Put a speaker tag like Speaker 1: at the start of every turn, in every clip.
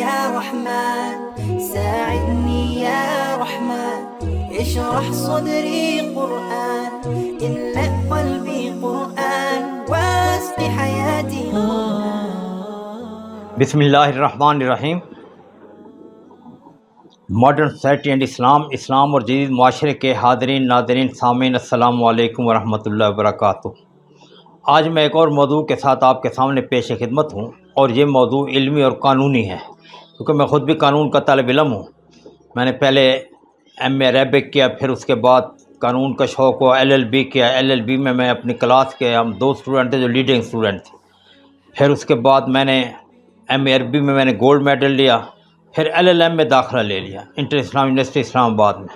Speaker 1: يا رحمن ساعدني يا رحمن اشرح صدري قرآن املأ قلبي قرآن واسق حياتي
Speaker 2: بسم اللہ الرحمن الرحیم۔ ماڈرن سوسائٹی اینڈ اسلام اور جدید معاشرے کے حاضرین ناظرین سامعین السلام علیکم ورحمۃ اللہ وبرکاتہ۔ آج میں ایک اور موضوع کے ساتھ آپ کے سامنے پیش خدمت ہوں، اور یہ موضوع علمی اور قانونی ہے، کیونکہ میں خود بھی قانون کا طالب علم ہوں۔ میں نے پہلے ایم اے عربک کیا، پھر اس کے بعد قانون کا شوق ہوا LLB کیا۔ LLB میں اپنی کلاس کے ہم 2 اسٹوڈنٹ تھے جو لیڈنگ اسٹوڈنٹ تھے۔ پھر اس کے بعد میں نے ایم اے عربی میں نے گولڈ میڈل لیا، پھر LLM میں داخلہ لے لیا انٹر اسلام یونیورسٹی اسلام آباد میں۔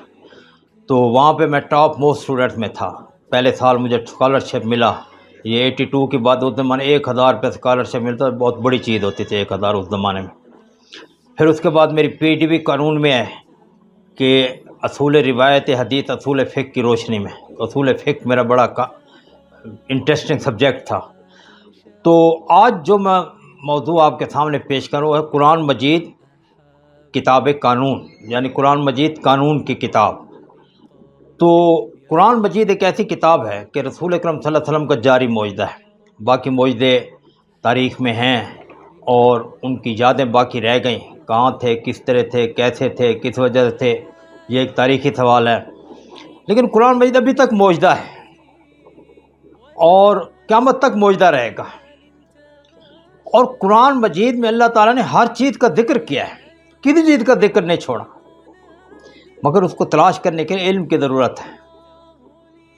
Speaker 2: تو وہاں پہ میں ٹاپ موسٹ اسٹوڈنٹ میں تھا۔ پہلے سال مجھے اسکالرشپ ملا، یہ 82 کی بات، اس زمانے 1000 روپے اسکالرشپ ملتا، بہت بڑی چیز ہوتی تھی 1000 اس زمانے میں۔ پھر اس کے بعد میری PhD بھی قانون میں ہے کہ اصول روایت حدیث اصول فقہ کی روشنی میں۔ اصول فقہ میرا بڑا انٹرسٹنگ سبجیکٹ تھا۔ تو آج جو میں موضوع آپ کے سامنے پیش کروں وہ ہے قرآن مجید کتاب قانون، یعنی قرآن مجید قانون کی کتاب۔ تو قرآن مجید ایک ایسی کتاب ہے کہ رسول اکرم صلی اللہ علیہ وسلم کا جاری معجزہ ہے۔ باقی معجزے تاریخ میں ہیں اور ان کی یادیں باقی رہ گئیں، کہاں تھے، کس طرح تھے، کیسے تھے، کس وجہ سے تھے، یہ ایک تاریخی سوال ہے۔ لیکن قرآن مجید ابھی تک معجزہ ہے اور قیامت تک معجزہ رہے گا۔ اور قرآن مجید میں اللہ تعالیٰ نے ہر چیز کا ذکر کیا ہے، کسی چیز کا ذکر نہیں چھوڑا، مگر اس کو تلاش کرنے کے لیے علم کی ضرورت ہے۔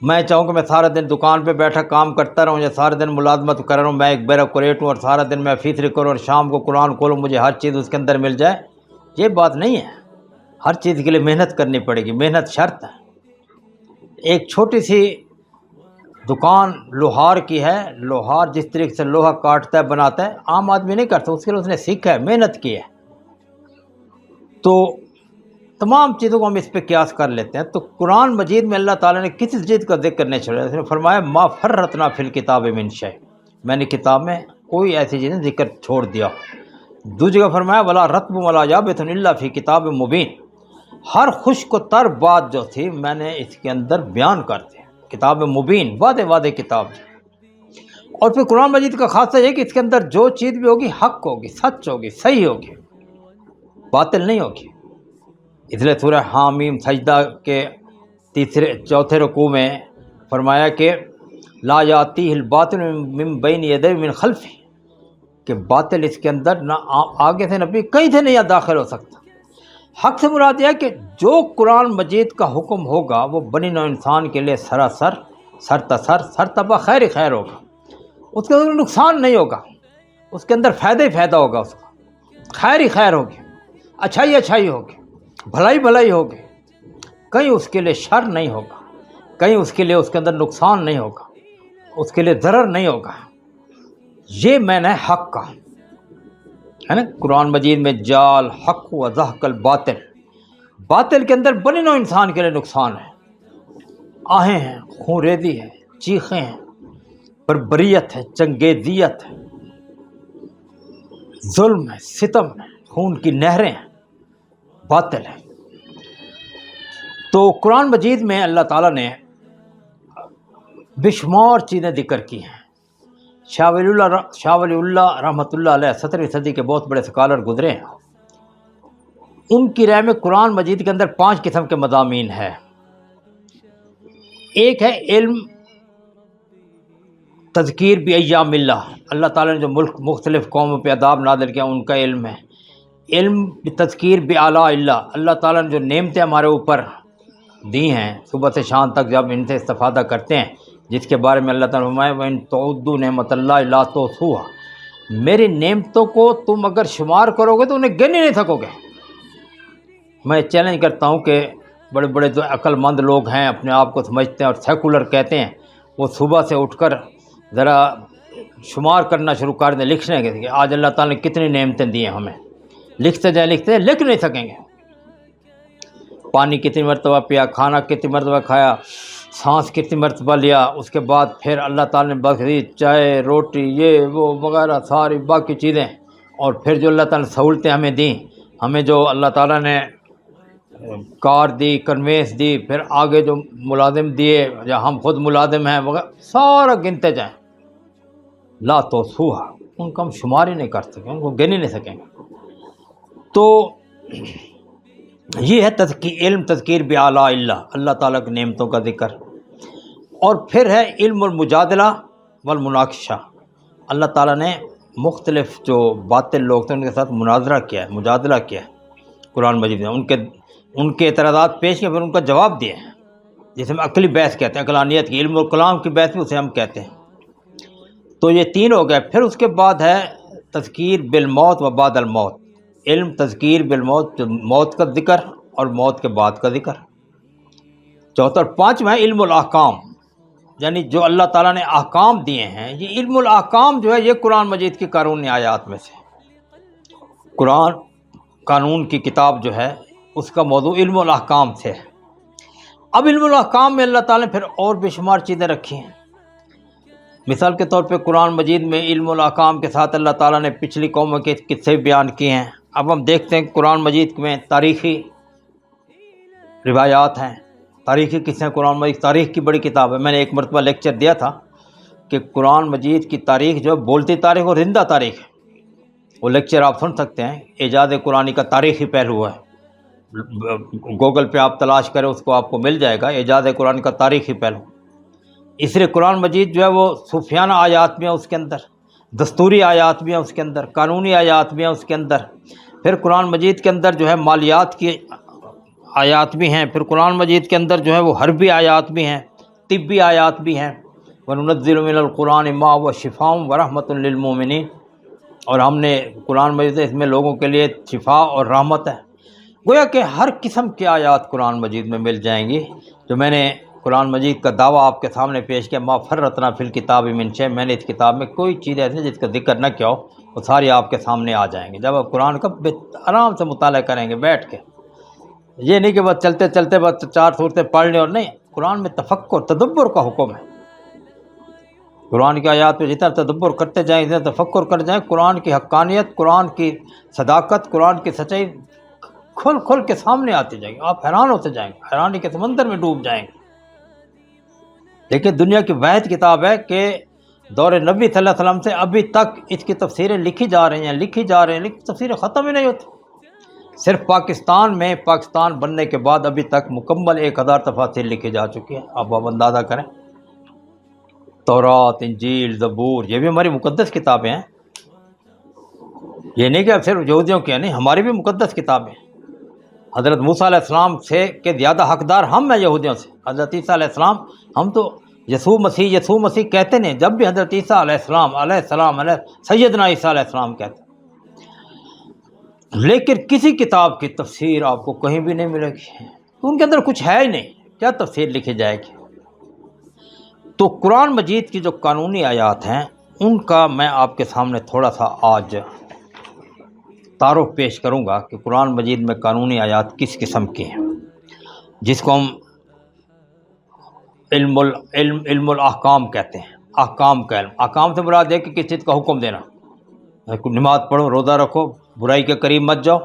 Speaker 2: میں چاہوں کہ میں سارا دن دکان پہ بیٹھا کام کرتا رہوں یا سارا دن ملازمت کر رہا ہوں، میں ایک بیوروکریٹ ہوں اور سارا دن میں فیصلے کروں اور شام کو قرآن کھولوں مجھے ہر چیز اس کے اندر مل جائے، یہ بات نہیں ہے۔ ہر چیز کے لیے محنت کرنی پڑے گی، محنت شرط ہے۔ ایک چھوٹی سی دکان لوہار کی ہے، لوہار جس طریقے سے لوہا کاٹتا ہے بناتا ہے، عام آدمی نہیں کرتا، اس کے لیے اس نے سیکھا ہے، محنت کی ہے۔ تو تمام چیزوں کو ہم اس پہ قیاس کر لیتے ہیں۔ تو قرآن مجید میں اللہ تعالیٰ نے کسی چیز کا ذکر نہیں چھوڑا۔ اس نے فرمایا ما فرطنا فی الکتاب من شیء، میں نے کتاب میں کوئی ایسی چیز نہیں ذکر چھوڑ دیا۔ دوسری جگہ فرمایا ولا رطب ولا یابس الا فی کتاب مبین، ہر خشک و تر بات جو تھی میں نے اس کے اندر بیان کر دی، کتاب مبین، واضح کتاب۔ اور پھر قرآن مجید کا خاصہ یہ کہ اس کے اندر جو چیز بھی ہوگی حق ہوگی، سچ ہوگی، صحیح ہوگی، باطل نہیں ہوگی۔ اس لیے سورہ حامیم سجدہ کے چوتھے رکوع میں فرمایا کہ لا یاتیہ الباطل من بین یدیہ من خلفہ، کہ باطل اس کے اندر نہ آگے سے نہ کہیں سے نہیں داخل ہو سکتا۔ حق سے مراد یہ ہے کہ جو قرآن مجید کا حکم ہوگا وہ بنی نوع انسان کے لیے سراسر سرتبہ خیر ہی خیر ہوگا، اس کے اندر نقصان نہیں ہوگا، اس کے اندر فائدہ ہی فائدہ ہوگا، اس کو خیر ہی خیر ہوگی، اچھائی ہوگی، بھلائی ہوگی، کہیں اس کے لیے شر نہیں ہوگا، کہیں اس کے لیے اس کے اندر نقصان نہیں ہوگا، اس کے لیے ضرر نہیں ہوگا۔ یہ معنی حق کا ہے نا۔ قرآن مجید میں جال حق و زحق الباطل، باطل کے اندر بنی نوع انسان کے لیے نقصان ہے، آہیں ہیں، خون ریزی ہے، چیخیں ہیں، بربریت ہے، چنگیزیت ہے، ظلم ہے، ستم ہے، خون کی نہریں ہیں، باطل ہے۔ تو قرآن مجید میں اللہ تعالیٰ نے بے شمار چیزیں ذکر کی ہیں۔ شاہ ولی اللہ رحمۃ اللہ علیہ 17ویں صدی کے بہت بڑے اسکالر گزرے ہیں، ان کی رائے میں قرآن مجید کے اندر 5 قسم کے مضامین ہیں۔ ایک ہے علم تذکیر بایام اللہ، اللہ تعالیٰ نے جو مختلف قوموں پہ عذاب نازل کیا ان کا علم ہے۔ علم تذکیر بآلاء اللہ، اللہ تعالیٰ نے جو نعمتیں ہمارے اوپر دی ہیں صبح سے شام تک جب ان سے استفادہ کرتے ہیں، جس کے بارے میں اللہ تعالیٰ نے فرمایا وَإِن تَعُدُّوا نِعْمَتَ اللَّهِ لَا تُحْصُوهَا، میری نعمتوں کو تم اگر شمار کرو گے تو انہیں گن ہی نہیں سکو گے۔ میں چیلنج کرتا ہوں کہ بڑے بڑے جو عقل مند لوگ ہیں، اپنے آپ کو سمجھتے ہیں اور سیکولر کہتے ہیں، وہ صبح سے اٹھ کر ذرا شمار کرنا شروع کر دیں، لکھنے کے کہ آج اللہ تعالیٰ نے کتنی نعمتیں دی ہیں ہمیں، لکھتے جائیں لکھ نہیں سکیں گے۔ پانی کتنی مرتبہ پیا، کھانا کتنی مرتبہ کھایا، سانس کتنی مرتبہ لیا، اس کے بعد پھر اللہ تعالیٰ نے بخشی چائے روٹی یہ وہ وغیرہ ساری باقی چیزیں، اور پھر جو اللہ تعالیٰ نے سہولتیں ہمیں دیں، ہمیں جو اللہ تعالیٰ نے کار دی، کنوینس دی، پھر آگے جو ملازم دیے یا ہم خود ملازم ہیں وغیرہ، سارا گنتے جائیں، لا توصوہا، ان کا ہم شمار ہی نہیں کر سکیں، ان کو گن ہی نہیں سکیں گے۔ تو یہ ہے علم تذکیر بآلاء اللہ، اللہ تعالیٰ کی نعمتوں کا ذکر۔ اور پھر ہے علم المجادلہ والمناقشہ، اللہ تعالیٰ نے مختلف جو باطل لوگ تھے ان کے ساتھ مناظرہ کیا ہے، مجادلہ کیا ہے قرآن مجید میں، ان کے اعتراضات پیش کیے، پھر ان کا جواب دیا ہے، جسے ہم عقلی بحث کہتے ہیں، عقلانیت کی، علم الکلام کی بحث بھی اسے ہم کہتے ہیں۔ تو یہ تین ہو گئے۔ پھر اس کے بعد ہے تذکیر بالموت و بعد الموت، علم تذکیر بالموت، جو موت کا ذکر اور موت کے بعد کا ذکر۔ چوتھا اور پانچواں ہے علم الاحکام، یعنی جو اللہ تعالیٰ نے احکام دیے ہیں، یہ علم الاحکام جو ہے یہ قرآن مجید کی قانونی آیات میں سے، قرآن قانون کی کتاب جو ہے اس کا موضوع علم الاحکام سے ہے۔ اب علم الاحکام میں اللہ تعالیٰ نے پھر اور بے شمار چیزیں رکھی ہیں۔ مثال کے طور پہ قرآن مجید میں علم الاحکام کے ساتھ اللہ تعالیٰ نے پچھلی قوموں کے قصے بیان کیے ہیں۔ اب ہم دیکھتے ہیں قرآن مجید میں تاریخی روایات ہیں، تاریخی قصے۔ قرآن مجید تاریخ کی بڑی کتاب ہے۔ میں نے ایک مرتبہ لیکچر دیا تھا کہ قرآن مجید کی تاریخ جو بولتی تاریخ اور زندہ تاریخ ہے، وہ لیکچر آپ سن سکتے ہیں، اعجاز قرآنی کا تاریخی پہلو ہے، گوگل پہ آپ تلاش کریں اس کو آپ کو مل جائے گا، اعجاز قرآن کا تاریخی پہلو۔ اس لیے قرآن مجید جو ہے وہ صوفیانہ آیات بھی ہیں اس کے اندر، دستوری آیات بھی ہیں اس کے اندر، قانونی آیات بھی ہیں اس کے اندر، پھر قرآن مجید کے اندر جو ہے مالیات کی آیات بھی ہیں، پھر قرآن مجید کے اندر جو ہے وہ حربی آیات بھی ہیں، طبی آیات بھی ہیں۔ وَنُنَزِّلُ مِنَ الْقُرْآنِ مَا هُوَ شِفَاءٌ وَرَحْمَةٌ لِّلْمُؤْمِنِينَ، اور ہم نے قرآن مجید اس میں لوگوں کے لیے شفا اور رحمت ہے۔ گویا کہ ہر قسم کی آیات قرآن مجید میں مل جائیں گی۔ جو میں نے قرآن مجید کا دعویٰ آپ کے سامنے پیش کیا، ما فرطنا فی الکتاب من شیء، میں نے اس کتاب میں کوئی چیز ایسی جس کا ذکر نہ کیا ہو، وہ ساری آپ کے سامنے آ جائیں گی جب آپ قرآن کا آرام سے مطالعہ کریں گے بیٹھ کے۔ یہ نہیں کہ بس چلتے چلتے بس 4 صورتیں پڑھ لیں، اور نہیں، قرآن میں تفکر تدبر کا حکم ہے۔ قرآن کی آیات پہ جتنا تدبر کرتے جائیں، جتنا تفکر کر جائیں، قرآن کی حقانیت، قرآن کی صداقت، قرآن کی سچائی کھل کھل کے سامنے آتی جائے گی، آپ حیران ہوتے جائیں گے، حیرانی کے سمندر میں ڈوب جائیں گے۔ دیکھیں دنیا کی واحد کتاب ہے کہ دور نبی صلی اللہ علیہ وسلم سے ابھی تک اس کی تفسیریں لکھی جا رہی ہیں، تفسیریں ختم ہی نہیں ہوتی۔ صرف پاکستان میں، پاکستان بننے کے بعد ابھی تک مکمل 1000 تفاسیر لکھی جا چکی ہے۔ آپ اندازہ کریں، تورات، انجیل، زبور، یہ بھی ہماری مقدس کتابیں ہیں۔ یہ نہیں کہ اب صرف یہودیوں کی ہیں، نہیں، ہماری بھی مقدس کتابیں ہیں۔ حضرت موسیٰ علیہ السلام سے کہ زیادہ حقدار ہم ہیں یہودیوں سے۔ حضرت عیسیٰ علیہ السلام، ہم تو یسوع مسیح کہتے نہیں، جب بھی حضرت عیسیٰ علیہ السلام علیہ سیدنا عیسیٰ علیہ السلام کہتے ہیں، لیکن کسی کتاب کی تفسیر آپ کو کہیں بھی نہیں ملے گی، ان کے اندر کچھ ہے ہی نہیں، کیا تفسیر لکھی جائے گی؟ تو قرآن مجید کی جو قانونی آیات ہیں ان کا میں آپ کے سامنے تھوڑا سا آج تعارف پیش کروں گا کہ قرآن مجید میں قانونی آیات کس قسم کی ہیں، جس کو ہم علم الاحکام کہتے ہیں۔ احکام کا علم، احکام سے مراد ہے کہ کس چیز کا حکم دینا، نماز پڑھو، روزہ رکھو، برائی کے قریب مت جاؤ،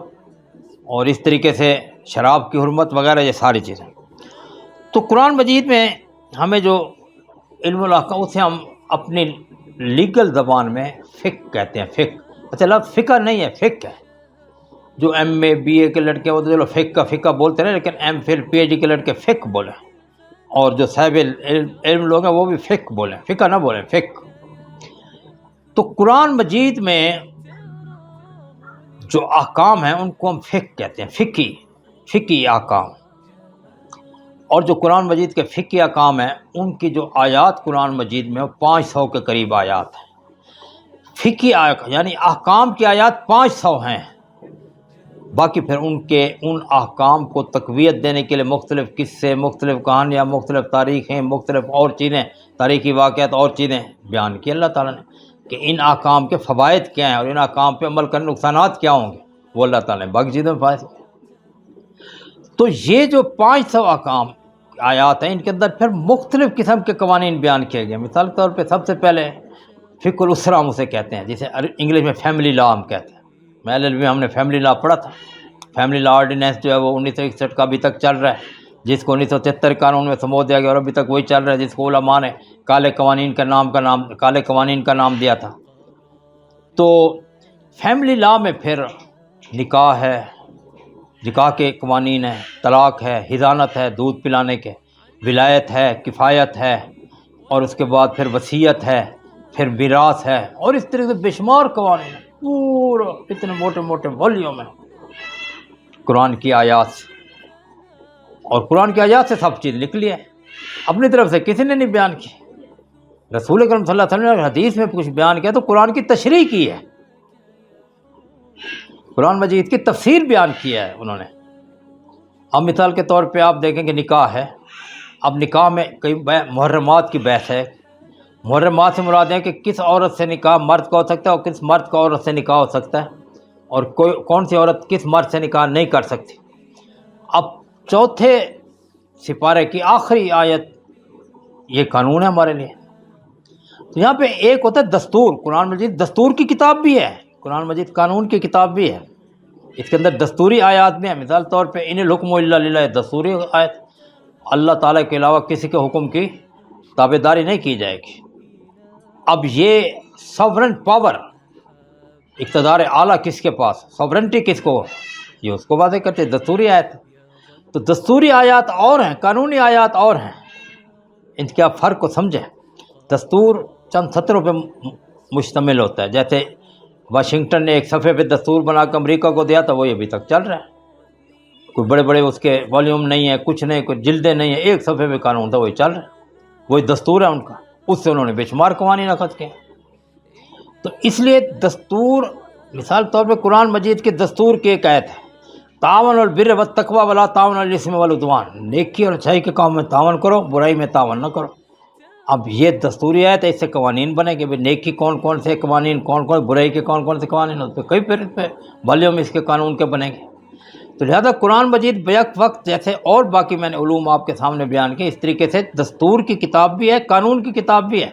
Speaker 2: اور اس طریقے سے شراب کی حرمت وغیرہ، یہ ساری چیزیں۔ تو قرآن مجید میں ہمیں جو علم الاحکام، اسے ہم اپنی لیگل زبان میں فقہ کہتے ہیں۔ فقہ، اچھا لفظ فقہ نہیں ہے، فقہ ہے۔ جو ایم اے بی اے کے لڑکے وہ تو چلو فقہ بولتے ہیں، لیکن M Phil P H D کے لڑکے فقہ بولیں، اور جو صاحب علم لوگ ہیں وہ بھی فقہ بولیں، فقہ نہ بولیں، فقہ۔ تو قرآن مجید میں جو احکام ہیں ان کو ہم فقہ کہتے ہیں، فقہی احکام۔ اور جو قرآن مجید کے فقہی احکام ہیں ان کی جو آیات قرآن مجید میں 500 کے قریب آیات ہیں۔ فقہی آیات یعنی احکام کی آیات 500 ہیں، باقی پھر ان احکام کو تقویت دینے کے لیے مختلف قصے، مختلف کہانیاں، مختلف تاریخیں، مختلف اور چیزیں، تاریخی واقعات اور چیزیں بیان کی اللہ تعالیٰ نے کہ ان احکام کے فوائد کیا ہیں اور ان احکام پہ عمل کرنے نقصانات کیا ہوں گے، وہ اللہ تعالیٰ نے باقی چیزوں میں فائدہ۔ تو یہ جو 500 احکام آیات ہیں ان کے اندر پھر مختلف قسم کے قوانین بیان کیے گئے۔ مثال کے طور پہ سب سے پہلے فقہ الاسرہ ہم اسے کہتے ہیں، جسے انگلش میں فیملی لا ہم کہتے ہیں۔ LLB میں ہم نے فیملی لا پڑھا تھا. فیملی لا آرڈیننس جو ہے وہ 1961 کا ابھی تک چل رہا ہے، جس کو 1973 قانون میں سمو دیا گیا اور ابھی تک وہی چل رہا ہے، جس کو علماء نے کالے قوانین کا نام دیا تھا. تو فیملی لا میں پھر نکاح ہے، نکاح کے قوانین ہیں، طلاق ہے، حضانت ہے دودھ پلانے کے، ولایت ہے، کفایت ہے، اور اس کے بعد پھر وصیت ہے، پھر میراث ہے، اور اس طرح سے بے شمار قوانین ہیں، پورا اتنے موٹے موٹے والیوم میں قرآن کی آیات سے. اور قرآن کی آیات سے سب چیز نکلی ہے، اپنی طرف سے کسی نے نہیں بیان کی. رسول اکرم صلی اللہ علیہ وسلم نے حدیث میں کچھ بیان کیا تو قرآن کی تشریح کی ہے، قرآن مجید کی تفسیر بیان کیا ہے انہوں نے. اب مثال کے طور پہ آپ دیکھیں کہ نکاح ہے، اب نکاح میں کئی محرمات کی بحث ہے. محرمات سے مراد ہے کہ کس عورت سے نکاح مرد کا ہو سکتا ہے اور کس مرد کا عورت سے نکاح ہو سکتا ہے، اور کون سی عورت کس مرد سے نکاح نہیں کر سکتی. اب چوتھے سپارے کی آخری آیت یہ قانون ہے ہمارے لیے. تو یہاں پہ ایک ہوتا ہے دستور، قرآن مجید دستور کی کتاب بھی ہے، قرآن مجید قانون کی کتاب بھی ہے. اس کے اندر دستوری آیات بھی ہیں. مثال طور پہ ان الحکم الا للہ، دستوری آیت، اللہ تعالیٰ کے علاوہ کسی کے حکم کی تابع داری نہیں کی جائے گی. اب یہ سوورن پاور، اقتدار اعلیٰ کس کے پاس، سوورنٹی کس کو، یہ اس کو واضح کرتے دستوری آیت. تو دستوری آیات اور ہیں، قانونی آیات اور ہیں، ان کے آپ فرق کو سمجھیں. دستور چند سطروں پہ مشتمل ہوتا ہے، جیسے واشنگٹن نے ایک صفحے پہ دستور بنا کے امریکہ کو دیا تھا، وہی ابھی تک چل رہا ہے. کوئی بڑے بڑے اس کے والیوم نہیں ہے، کچھ نہیں، کوئی جلدیں نہیں ہیں، ایک صفحے پہ قانون تھا، وہی چل رہا ہے، وہی دستور ہے ان کا. اس سے انہوں نے بے شمار قوانین اخذ کیے. تو اس لیے دستور، مثال طور پہ قرآن مجید کے دستور کی ایک آیت ہے، تعاون البر والتقوی ولا تعاون علی الاثم والعدوان، نیکی اور اچھائی کے کام میں تعاون کرو، برائی میں تعاون نہ کرو. اب یہ دستوری آیت ہے، اس سے قوانین بنے گے، نیکی کون کون سے قوانین، کون کون برائی کے کون کون سے قوانین، اس پہ کئی پھر پہ والیوم اس کے قانون کے بنے گے. تو لہذا قرآن مجید بیک وقت جیسے اور باقی میں نے علوم آپ کے سامنے بیان کیے، اس طریقے سے دستور کی کتاب بھی ہے، قانون کی کتاب بھی ہے.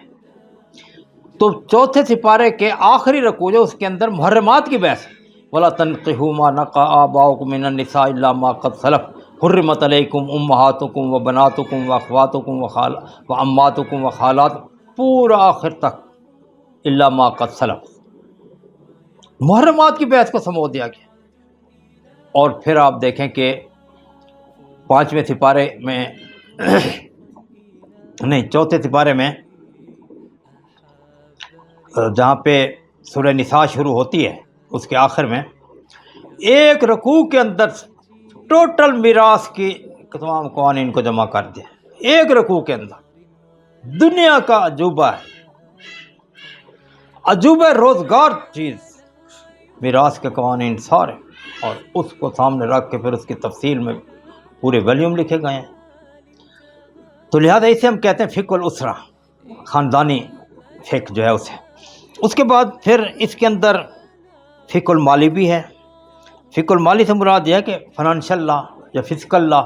Speaker 2: تو چوتھے سپارے کے آخری رکوع جو اس کے اندر محرمات کی بحث، وَلَا تَنْقِحُوا مَا نَكَحَ آبَاؤُكُم مِّنَ النِّسَاءِ إِلَّا مَا قَدْ سَلَفَ حُرِّمَتْ عَلَيْكُمْ أُمَّهَاتُكُمْ وَبَنَاتُكُمْ وَأَخَوَاتُكُمْ وَعَمَّاتُكُمْ وَخَالَاتُكُمْ، پورا آخر تک إِلَّا مَا قَدْ سَلَفَ، محرمات کی بحث کو سمو دیا گیا. اور پھر آپ دیکھیں کہ پانچویں سپارے میں نہیں، چوتھے سپارے میں جہاں پہ سورہ نساء شروع ہوتی ہے، اس کے آخر میں ایک رکوع کے اندر ٹوٹل میراث کی تمام قوانین کو جمع کر دیا، ایک رکوع کے اندر. دنیا کا عجوبہ ہے، عجوبہ روزگار چیز، میراث کے قوانین سارے، اور اس کو سامنے رکھ کے پھر اس کی تفصیل میں پورے والیوم لکھے گئے ہیں. تو لہذا اسے ہم کہتے ہیں فقہ الاسرہ، خاندانی فقہ جو ہے اسے. اس کے بعد پھر اس کے اندر فقہ المالی بھی ہے. فقہ المالی سے مراد یہ ہے کہ فائنانشل لا یا فزیکل لا،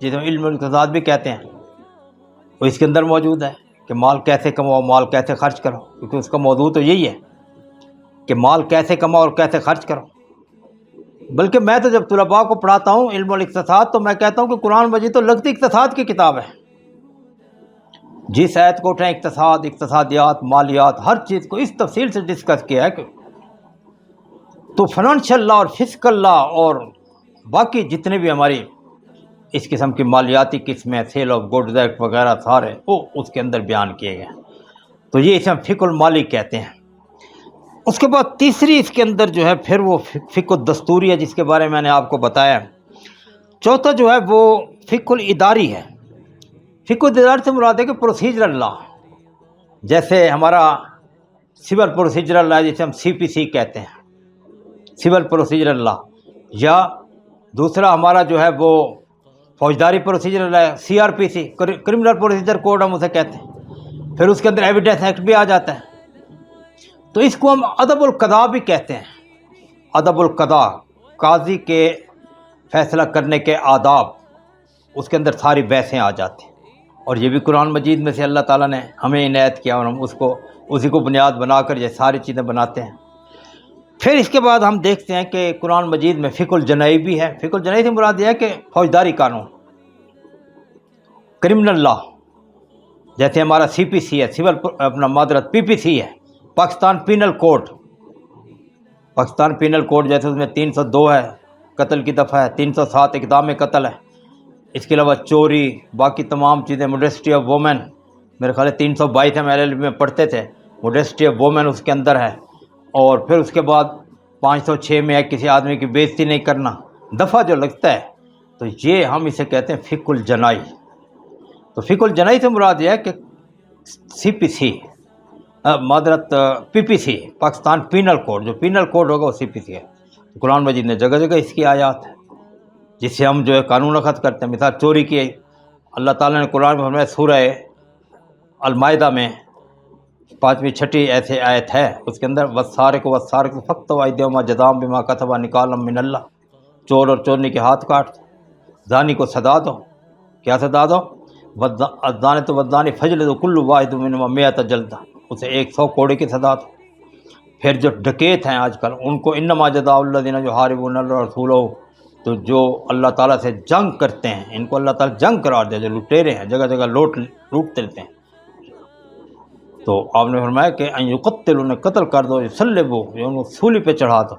Speaker 2: جسے علم الاقتصاد بھی کہتے ہیں، وہ اس کے اندر موجود ہے کہ مال کیسے کماؤ، مال کیسے خرچ کرو، کیونکہ اس کا موضوع تو یہی ہے کہ مال کیسے کماؤ اور کیسے خرچ کرو. بلکہ میں تو جب طلباء کو پڑھاتا ہوں علم الاقتصاد تو میں کہتا ہوں کہ قرآن مجید تو لگتی اقتصاد کی کتاب ہے. جس آیت کو اٹھائیں اقتصاد، اقتصادیات، مالیات، ہر چیز کو اس تفصیل سے ڈسکس کیا ہے. تو فائنانشل لا اور فزیکل لا اور باقی جتنے بھی ہماری اس قسم کی مالیاتی قسمیں، سیل آف گڈز ایکٹ وغیرہ سارے وہ اس کے اندر بیان کیے گئے. تو یہ اسے ہم فقہ المالی کہتے ہیں. اس کے بعد تیسری اس کے اندر جو ہے پھر وہ فقہ الدستوری ہے، جس کے بارے میں نے آپ کو بتایا. چوتھا جو ہے وہ فقہ الاداری ہے. فقہ الاداری سے مراد ہے کہ پروسیجرل لا، جیسے ہمارا سول پروسیجرل لا جسے ہم CPC کہتے ہیں، سول پروسیجرل لا، یا دوسرا ہمارا جو ہے وہ فوجداری پروسیجرل لا، CRPC، کرمنل پروسیجر کوڈ ہم اسے کہتے ہیں. پھر اس کے اندر ایویڈنس ایکٹ بھی آ جاتا ہے. تو اس کو ہم ادب القضاء بھی کہتے ہیں. ادب القضاء، قاضی کے فیصلہ کرنے کے آداب، اس کے اندر ساری بحثیں آ جاتی ہیں. اور یہ بھی قرآن مجید میں سے اللہ تعالیٰ نے ہمیں عنایت کیا اور ہم اس کو اسی کو بنیاد بنا کر یہ ساری چیزیں بناتے ہیں. پھر اس کے بعد ہم دیکھتے ہیں کہ قرآن مجید میں فقہ الجنائی بھی ہے. فقہ الجنائی سے مراد یہ ہے کہ فوجداری قانون، کرمنل لا، جیسے ہمارا سی پی سی ہے، سول اپنا معذرت پی پی سی ہے، Pakistan penal code. Pakistan penal code جیسے اس میں 302 ہے قتل کی دفعہ ہے، 307 اقدام قتل ہے. اس کے علاوہ چوری، باقی تمام چیزیں، موڈیسٹی آف وومن، میرے خیال ہے 322 ہم ایل ایل بی میں پڑھتے تھے، موڈیسٹی آف وومن اس کے اندر ہے. اور پھر اس کے بعد 506 میں ہے کسی آدمی کی بے عزتی نہیں کرنا. دفعہ جو لگتا ہے تو یہ ہم اسے کہتے ہیں فقہ الجنائی. تو فقہ الجنائی سے مراد یہ ہے کہ سی پی سی معذرت پی پی سی، پاکستان پینل کوڈ، جو پینل کوڈ ہوگا وہ سی پی سی ہے. قرآن مجید نے جگہ جگہ اس کی آیات ہے جس سے ہم جو ہے قانون اخذ کرتے ہیں. مثال چوری کی اللہ تعالیٰ نے قرآن میں فرمایا، سورہ المائدہ میں 5ویں 6 ایسے آیت ہے، اس کے اندر والسارق والسارق فاقطعوا ایدیہما جزاء بما کسبا نکالا من اللہ. چور اور چورنی کے ہاتھ کاٹ دو، زانی کو سزا دو. کیا سزا دو؟ الزانۃ والزانی فاجلدوا کل واحد منہما 100 جلدہ، اسے 100 کوڑے کی سزا دو. پھر جو ڈکیت ہیں آج کل، ان کو انما جزاء الذین یحاربون اللہ ورسولہ، تو جو اللہ تعالیٰ سے جنگ کرتے ہیں ان کو اللہ تعالیٰ جنگ قرار دے، جو لٹیرے ہیں جگہ جگہ لوٹتے رہتے ہیں. تو آپ نے فرمایا کہ ان یقتلوا، انہیں قتل کر دو، یصلبوا، ان کو سولی پہ چڑھا دو،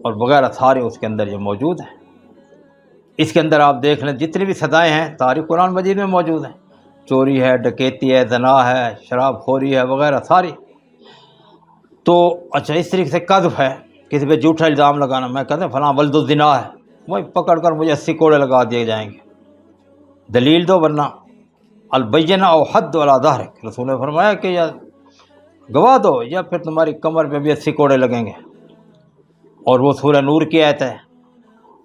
Speaker 2: اور وغیرہ سارے اس کے اندر یہ موجود ہیں. اس کے اندر آپ دیکھ لیں جتنی بھی سزائیں ہیں ساری قرآن مجید میں موجود ہیں. چوری ہے، ڈکیتی ہے، زنا ہے، شراب خوری ہے، وغیرہ ساری. تو اچھا اس طریقے سے قذف ہے، کسی پہ جھوٹا الزام لگانا. میں کہتا ہوں فلاں ولد الزنا ہے، وہی پکڑ کر مجھے 80 کوڑے لگا دیے جائیں گے. دلیل دو، ورنہ البینہ او حد علی ظہرک، رسول نے فرمایا کہ یا گواہ دو یا پھر تمہاری کمر پہ بھی 80 کوڑے لگیں گے. اور وہ سورہ نور کی آیت ہے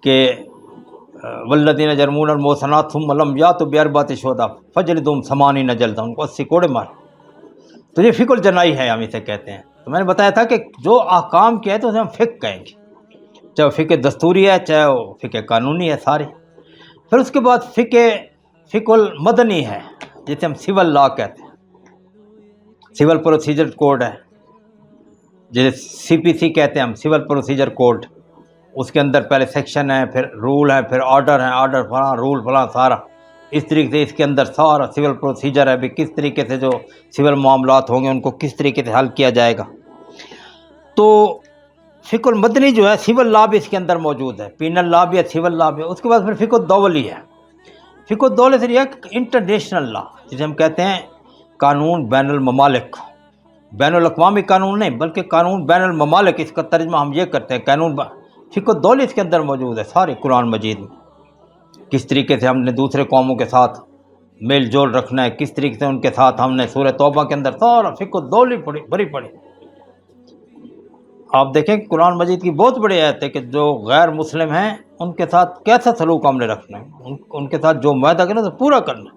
Speaker 2: کہ والذین یرمون المحصنات ثم لم یاتوا باربعۃ شہداء فاجلدوہم 80 جلدہ، ان کو 80 کوڑے مار. تو یہ فقہ الجنائی ہے، ہم اسے کہتے ہیں. تو میں نے بتایا تھا کہ جو احکام کے ہیں تو اسے ہم فقہ کہیں گے، چاہے وہ فقہ دستوری ہے چاہے وہ فقہ قانونی ہے سارے. پھر اس کے بعد فقہ المدنی ہے جسے ہم سول لا کہتے ہیں، سول پروسیجر کوڈ ہے جسے سی پی سی کہتے ہیں ہم، سول پروسیجر کوڈ. اس کے اندر پہلے سیکشن ہے، پھر رول ہے، پھر آرڈر ہے، آرڈر فلاں، رول فلاں، سارا اس طریقے سے اس کے اندر سارا سول پروسیجر ہے بھی کس طریقے سے جو سول معاملات ہوں گے ان کو کس طریقے سے حل کیا جائے گا. تو فقہ المدنی جو ہے سول لا بھی اس کے اندر موجود ہے، پینل لا بھی ہے، سول لا بھی ہے. اس کے بعد پھر فقہ الدولی ہے. فقہ الدولی سے یہ انٹرنیشنل لا جسے ہم کہتے ہیں قانون بین الممالک، بین الاقوامی قانون نہیں بلکہ قانون بین الممالک، اس کا ترجمہ ہم یہ کرتے ہیں قانون. فقہ الدولی اس کے اندر موجود ہے سارے قرآن مجید میں. کس طریقے سے ہم نے دوسرے قوموں کے ساتھ میل جول رکھنا ہے، کس طریقے سے ان کے ساتھ ہم نے سورہ توبہ کے اندر سارا فقہ الدولی بڑی پڑھی. آپ دیکھیں کہ قرآن مجید کی بہت بڑی آیت ہے کہ جو غیر مسلم ہیں ان کے ساتھ کیسا سلوک ہم نے رکھنا ہے، ان کے ساتھ جو معاہدہ کرنا تو پورا کرنا.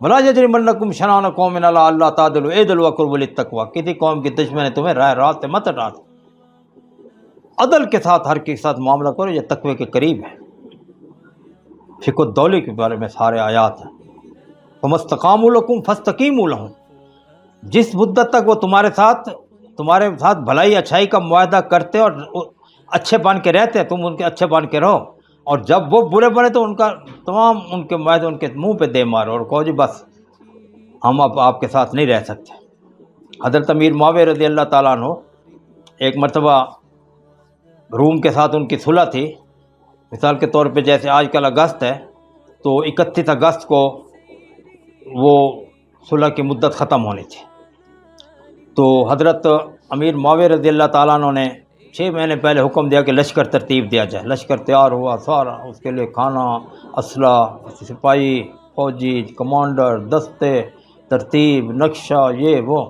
Speaker 2: وَلَا يَجْرِمَنَّكُمْ شَنَآنُ قَوْمٍ عَلَىٰ أَلَّا تَعْدِلُوا اعْدِلُوا وَأَقْرَبُوا لِلتَّقْوَىٰ، کسی قوم کی دشمن ہے تمہیں راہ راست سے مت ہٹا دو، عدل کے ساتھ ہر کے ساتھ معاملہ کرو، یہ تقوی کے قریب ہے. فقہ الدولی کے بارے میں سارے آیات ہیں. فَمَا اسْتَقَامُوا لَكُمْ فَاسْتَقِیمُوا لَهُمْ، جس مدت تک وہ تمہارے ساتھ بھلائی اچھائی کا معاہدہ کرتے اور اچھے بن کے رہتے ہیں تم ان کے اچھے بن کے رہو، اور جب وہ برے بنے تو ان کا تمام ان کے معاہدے ان کے منہ پہ دے مارو اور کہو جی بس ہم اب آپ کے ساتھ نہیں رہ سکتے. حضرت امیر معاویہ رضی اللہ تعالیٰ عنہ ایک مرتبہ روم کے ساتھ ان کی صلح تھی. مثال کے طور پہ جیسے آج کل اگست ہے تو 31 اگست کو وہ صلح کی مدت ختم ہونی تھی. تو حضرت امیر معاویہ رضی اللہ تعالیٰ عنہ نے 6 مہینے پہلے حکم دیا کہ لشکر ترتیب دیا جائے. لشکر تیار ہوا سارا، اس کے لیے کھانا، اسلحہ، سپاہی، فوجی، کمانڈر، دستے، ترتیب، نقشہ، یہ وہ،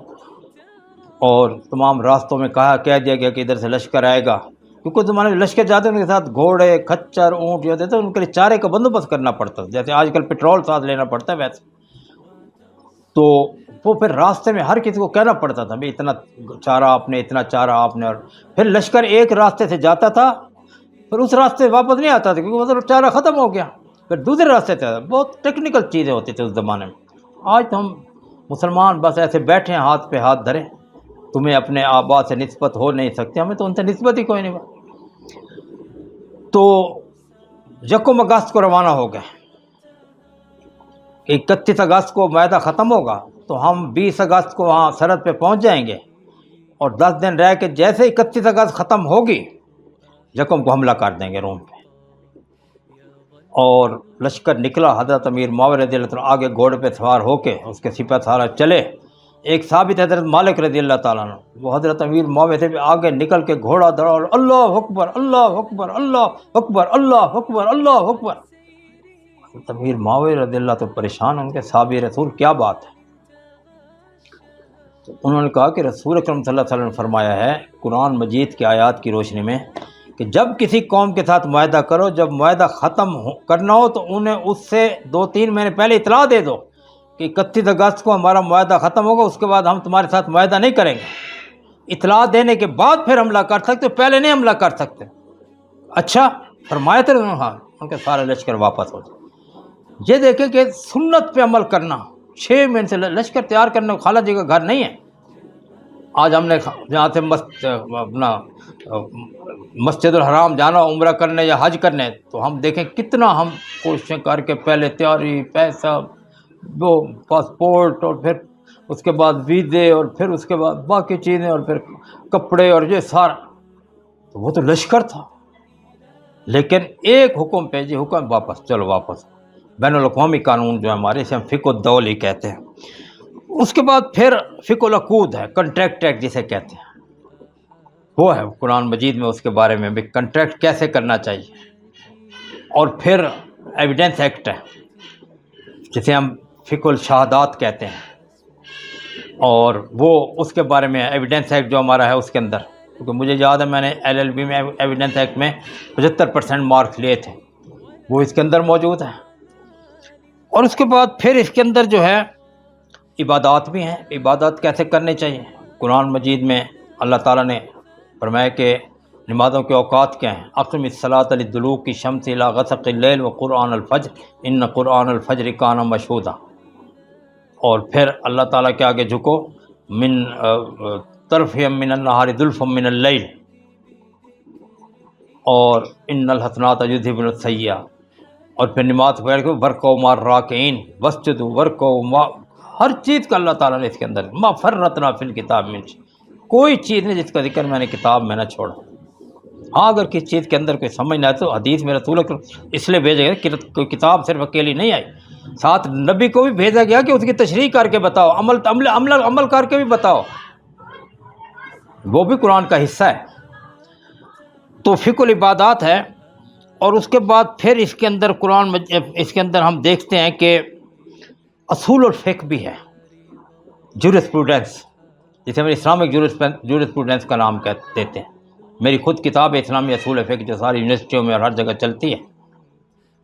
Speaker 2: اور تمام راستوں میں کہہ دیا گیا کہ ادھر سے لشکر آئے گا. کیونکہ زمانے میں لشکر جاتے ہیں ان کے ساتھ گھوڑے، کھچر، اونٹ جو ہوتے تھے ان کے لیے چارے کا بندوبست کرنا پڑتا تھا، جیسے آج کل پیٹرول ساتھ لینا پڑتا ہے ویسے. تو وہ پھر راستے میں ہر کسی کو کہنا پڑتا تھا بھائی اتنا چارہ آپ نے، اتنا چارہ آپ نے. اور پھر لشکر ایک راستے سے جاتا تھا پھر اس راستے سے واپس نہیں آتا تھا کیونکہ مطلب چارہ ختم ہو گیا، پھر دوسرے راستے سے آتا. بہت ٹیکنیکل چیزیں ہوتی تھیں اس زمانے میں. آج تو ہم مسلمان بس ایسے بیٹھے ہیں ہاتھ پہ ہاتھ دھرے، تمہیں اپنے آبا سے نسبت ہو نہیں سکتی، ہمیں تو ان سے نسبت ہی کوئی نہیں بات۔ تو 1 اگست کو روانہ ہو گئے، 31 اگست کو معاہدہ ختم ہوگا تو ہم 20 اگست کو وہاں سرحد پہ پہنچ جائیں گے، اور 10 دن رہ کے جیسے 31 اگست ختم ہوگی 1 کو حملہ کر دیں گے روم پہ۔ اور لشکر نکلا، حضرت امیر معاویہ رضی اللہ عنہ آگے گھوڑے پہ سوار ہو کے اس کے سپہ سالار چلے۔ ایک ثابت حضرت مالک رضی اللہ تعالیٰ عنہ، وہ حضرت امیر معاویہ سے بھی آگے نکل کے گھوڑا دوڑا، اللہ اکبر اللہ اکبر اللہ اکبر اللہ اکبر اللہ اکبر۔ حضرت امیر معاویہ رضی اللہ تو پریشان، ان کے صحابی رسول کیا بات ہے؟ تو انہوں نے کہا کہ رسول اکرم صلی اللہ علیہ وسلم نے فرمایا ہے قرآن مجید کی آیات کی روشنی میں کہ جب کسی قوم کے ساتھ معاہدہ کرو، جب معاہدہ ختم کرنا ہو تو انہیں اس سے 2-3 مہینے پہلے اطلاع دے دو کہ 31 اگست کو ہمارا معاہدہ ختم ہوگا، اس کے بعد ہم تمہارے ساتھ معاہدہ نہیں کریں گے۔ اطلاع دینے کے بعد پھر حملہ کر سکتے، پہلے نہیں حملہ کر سکتے۔ اچھا فرمایا تھا انہوں نے، ہاں، ان کے سارے لشکر واپس ہو جائے۔ یہ دیکھیں کہ سنت پہ عمل کرنا، 6 مہینے سے لشکر تیار کرنے کو خالہ جی کا گھر نہیں ہے۔ آج ہم نے جہاں سے اپنا مسجد الحرام جانا عمرہ کرنے یا حج کرنے، تو ہم دیکھیں کتنا ہم کوششیں کر کے پہلے تیاری، پیسہ، وہ پاسپورٹ، اور پھر اس کے بعد ویزے، اور پھر اس کے بعد باقی چیزیں، اور پھر کپڑے، اور یہ سارا، تو وہ تو لشکر تھا۔ لیکن ایک حکم پہ جی حکم، واپس چلو واپس۔ بین الاقوامی قانون جو ہے ہمارے، اسے ہم فقہ الدول ہی کہتے ہیں۔ اس کے بعد پھر فقہ العقود ہے، کنٹریکٹ ایکٹ جسے کہتے ہیں، وہ ہے قرآن مجید میں اس کے بارے میں بھی کنٹریکٹ کیسے کرنا چاہیے۔ اور پھر ایویڈنس ایکٹ ہے جسے ہم فقہ الشہادات کہتے ہیں، اور وہ اس کے بارے میں ایویڈنس ایکٹ جو ہمارا ہے اس کے اندر، کیونکہ مجھے یاد ہے میں نے LLB میں ایویڈنس ایکٹ میں 75% مارکس لیے تھے، وہ اس کے اندر موجود ہے۔ اور اس کے بعد پھر اس کے اندر جو ہے عبادات بھی ہیں، عبادات کیسے کرنے چاہیے۔ قرآن مجید میں اللہ تعالیٰ نے فرمایا کہ نمازوں کے اوقات کیا ہیں، اقم الصلاۃ لدلوک الشمس الی غسق اللیل وقرآن الفجر ان قرآن الفجر کان مشہودا۔ اور پھر اللہ تعالیٰ کے آگے جھکو، من طرف من النہار زلفا من اللیل، اور ان الحسنات یذہبن السیئات، اور پھر نماز پڑھ کے ورکعوا مع الراکعین واسجدوا ورکعوا مع، ہر چیز کا اللہ تعالیٰ نے اس کے اندر ما فرطنا فی الکتاب من شیء، کوئی چیز نہیں جس کا ذکر میں نے کتاب میں نہ چھوڑا۔ ہاں اگر کسی چیز کے اندر کوئی سمجھ نہ آئے تو حدیث میں رسول اکرم اس لیے بھیجا گیا کہ کوئی کتاب صرف اکیلی نہیں آئی، ساتھ نبی کو بھی بھیجا گیا کہ اس کی تشریح کر کے بتاؤ، عمل کر کے بھی بتاؤ، وہ بھی قرآن کا حصہ ہے۔ تو فقہ العبادات ہے، اور اس کے بعد پھر اس کے اندر اس کے اندر ہم دیکھتے ہیں کہ اصول الفقہ بھی ہے، جورسپروڈنس، جسے ہم اسلامک جورسپروڈنس کا نام دیتے ہیں۔ میری خود کتاب ہے اسلامی اصول فقہ، جو ساری یونیورسٹیوں میں اور ہر جگہ چلتی ہے،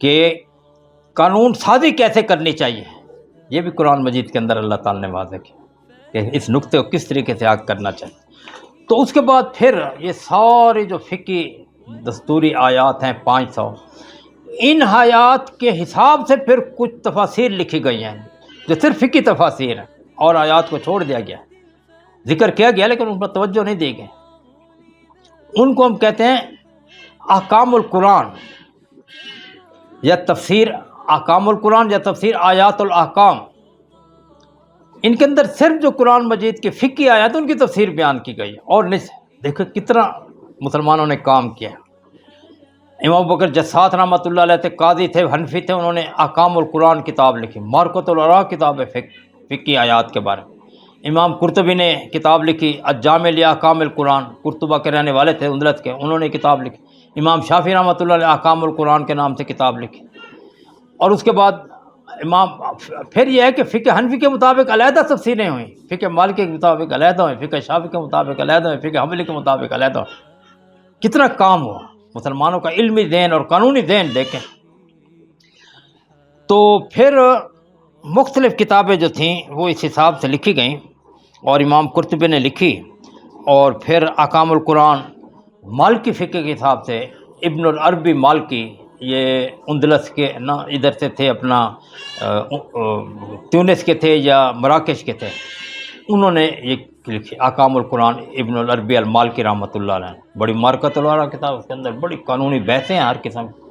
Speaker 2: کہ قانون سازی کیسے کرنی چاہیے، یہ بھی قرآن مجید کے اندر اللہ تعالیٰ نے واضح کیا کہ اس نقطے کو کس طریقے سے آگے کرنا چاہیے۔ تو اس کے بعد پھر یہ سارے جو فقہی دستوری آیات ہیں 500، ان آیات کے حساب سے پھر کچھ تفاسیر لکھی گئی ہیں جو صرف فقہی تفاسیر ہیں، اور آیات کو چھوڑ دیا گیا، ذکر کیا گیا لیکن ان پر توجہ نہیں دی گئی۔ ان کو ہم کہتے ہیں احکام القرآن، یا تفسیر احکام القرآن، یا تفسیر آیات الاحکام۔ ان کے اندر صرف جو قرآن مجید کی فقہی آیات ان کی تفسیر بیان کی گئی ہے، اور دیکھو کتنا مسلمانوں نے کام کیا۔ امام بکر جساس رحمۃ اللہ علیہ تھے، قاضی تھے، حنفی تھے، انہوں نے احکام القرآن کتاب لکھی، مارکۃ العراء کتاب ہے فقہی آیات کے بارے میں۔ امام قرطبی نے کتاب لکھی الجامع لاحکام القرآن، قرطبہ کے رہنے والے تھے اندلس کے، انہوں نے کتاب لکھی۔ امام شافعی رحمۃ اللہ علیہ احکام القرآن کے نام سے کتاب لکھی۔ اور اس کے بعد پھر یہ ہے کہ فقہ حنفی کے مطابق علیحدہ تفسیریں ہوئیں، فقہ مالکی کے مطابق علیحدہ ہوئیں، فقہ شافعی کے مطابق علیحدہ ہوئیں، فقہ حنبلی کے مطابق علیحدہ ہوئیں۔ کتنا کام ہوا مسلمانوں کا علمی ذہن اور قانونی ذہن دیکھیں۔ تو پھر مختلف کتابیں جو تھیں وہ اس حساب سے لکھی گئیں، اور امام قرطبی نے لکھی، اور پھر احکام القرآن مالکی فقہ کے حساب سے ابن العربی مالکی، یہ اندلس کے نا ادھر سے تھے، اپنا تیونس کے تھے یا مراکش کے تھے، انہوں نے یہ کی لکھی احکام القرآن ابن العربی المالکی رحمۃ اللہ علیہ، بڑی مارکت والا کتاب، اس کے اندر بڑی قانونی بحثیں ہیں ہر قسم کی،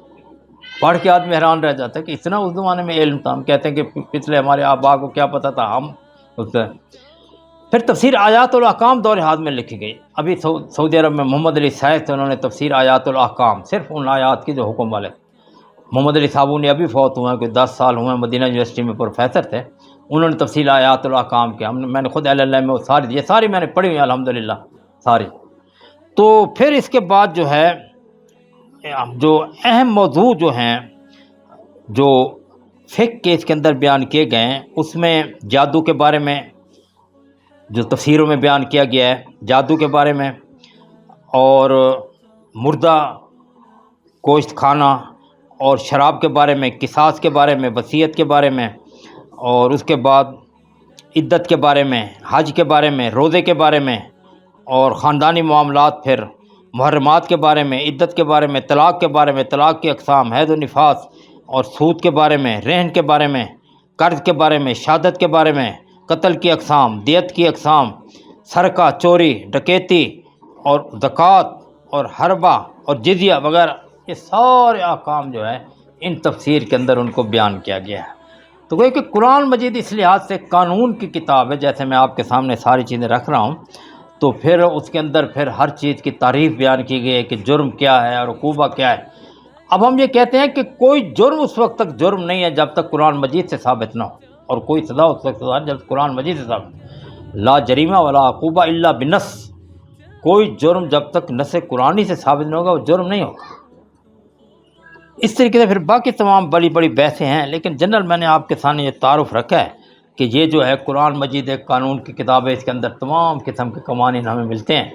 Speaker 2: پڑھ کے آدمی حیران رہ جاتا ہے کہ اتنا اس زمانے میں علم تھا۔ ہم کہتے ہیں کہ پچھلے ہمارے آبا کو کیا پتہ تھا، ہم اس سے۔ پھر تفسیر آیات الاحکام دور حاد میں لکھی گئی۔ ابھی سعودی عرب میں محمد علی سیف تھے، انہوں نے تفسیر آیات الاحکام، صرف ان آیات کی جو حکم والے۔ محمد علی صابونی ابھی فوت ہوئے ہیں، کوئی 10 سال ہوئے ہیں، مدینہ یونیورسٹی میں پروفیسر تھے، انہوں نے تفسیر آیات الاحکام کیا۔ میں نے خود LLM میں یہ ساری میں نے پڑھی ہوئی ہیں الحمدللہ ساری۔ تو پھر اس کے بعد جو ہے جو اہم موضوع جو ہیں جو فقہ کے اس کے اندر بیان کیے گئے ہیں، اس میں جادو کے بارے میں جو تفسیروں میں بیان کیا گیا ہے، جادو کے بارے میں، اور مردہ گوشت کھانا اور شراب کے بارے میں، قصاص کے بارے میں، وصیت کے بارے میں، اور اس کے بعد عدت کے بارے میں، حج کے بارے میں، روزے کے بارے میں، اور خاندانی معاملات، پھر محرمات کے بارے میں، عدت کے بارے میں، طلاق کے بارے میں، طلاق کی اقسام، حید و نفاس اور سود کے بارے میں، رہن کے بارے میں، قرض کے بارے میں، شہادت کے بارے میں، قتل کی اقسام، دیت کی اقسام، سرقہ، چوری، ڈکیتی اور زکوٰۃ اور حربہ اور جزیہ وغیرہ، یہ سارے احکام جو ہے ان تفسیر کے اندر ان کو بیان کیا گیا ہے۔ تو گویا کہ قرآن مجید اس لحاظ سے قانون کی کتاب ہے، جیسے میں آپ کے سامنے ساری چیزیں رکھ رہا ہوں، تو پھر اس کے اندر پھر ہر چیز کی تعریف بیان کی گئی ہے کہ جرم کیا ہے اور عقوبہ کیا ہے۔ اب ہم یہ کہتے ہیں کہ کوئی جرم اس وقت تک جرم نہیں ہے جب تک قرآن مجید سے ثابت نہ ہو، اور کوئی سزا اس وقت سزا جب قرآن مجید سے ثابت، لا جریمہ ولا عقوبہ الا بنص، کوئی جرم جب تک نص قرآنی سے ثابت نہیں ہوگا وہ جرم نہیں ہوگا۔ اس طریقے سے پھر باقی تمام بڑی بڑی بحثیں ہیں، لیکن جنرل میں نے آپ کے سامنے یہ تعارف رکھا ہے کہ یہ جو ہے قرآن مجید ایک قانون کی کتاب ہے، اس کے اندر تمام قسم کے قوانین ہمیں ملتے ہیں۔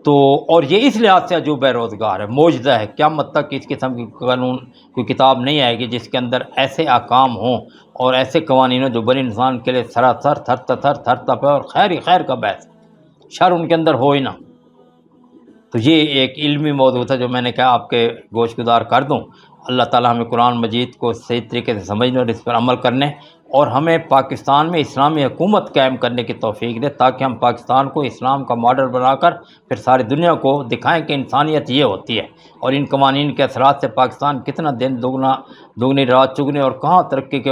Speaker 2: تو اور یہ اس لحاظ سے عجوبہ روزگار ہے، معجزہ ہے، قیامت تک اس قسم کی قانون کوئی کتاب نہیں آئے گی جس کے اندر ایسے احکام ہوں اور ایسے قوانین ہوں جو بنی انسان کے لیے سراسر تھر تپ ہے اور خیر ہی خیر کا باعث، شر ان کے اندر ہو ہی نہ۔ تو یہ ایک علمی موضوع تھا جو میں نے کہا آپ کے گوش گزار کر دوں۔ اللہ تعالیٰ ہمیں قرآن مجید کو صحیح طریقے سے سمجھنے اور اس پر عمل کرنے، اور ہمیں پاکستان میں اسلامی حکومت قائم کرنے کی توفیق دے، تاکہ ہم پاکستان کو اسلام کا ماڈل بنا کر پھر ساری دنیا کو دکھائیں کہ انسانیت یہ ہوتی ہے، اور ان قوانین کے اثرات سے پاکستان کتنا دن دگنی رات چگنی اور کہاں ترقی کے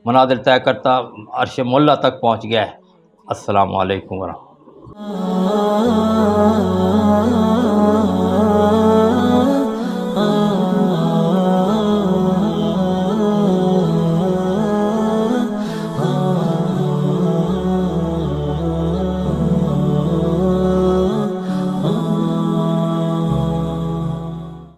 Speaker 2: مناظر طے کرتا عرش مولا تک پہنچ گیا ہے۔ السلام علیکم ورحمۃ اللہ۔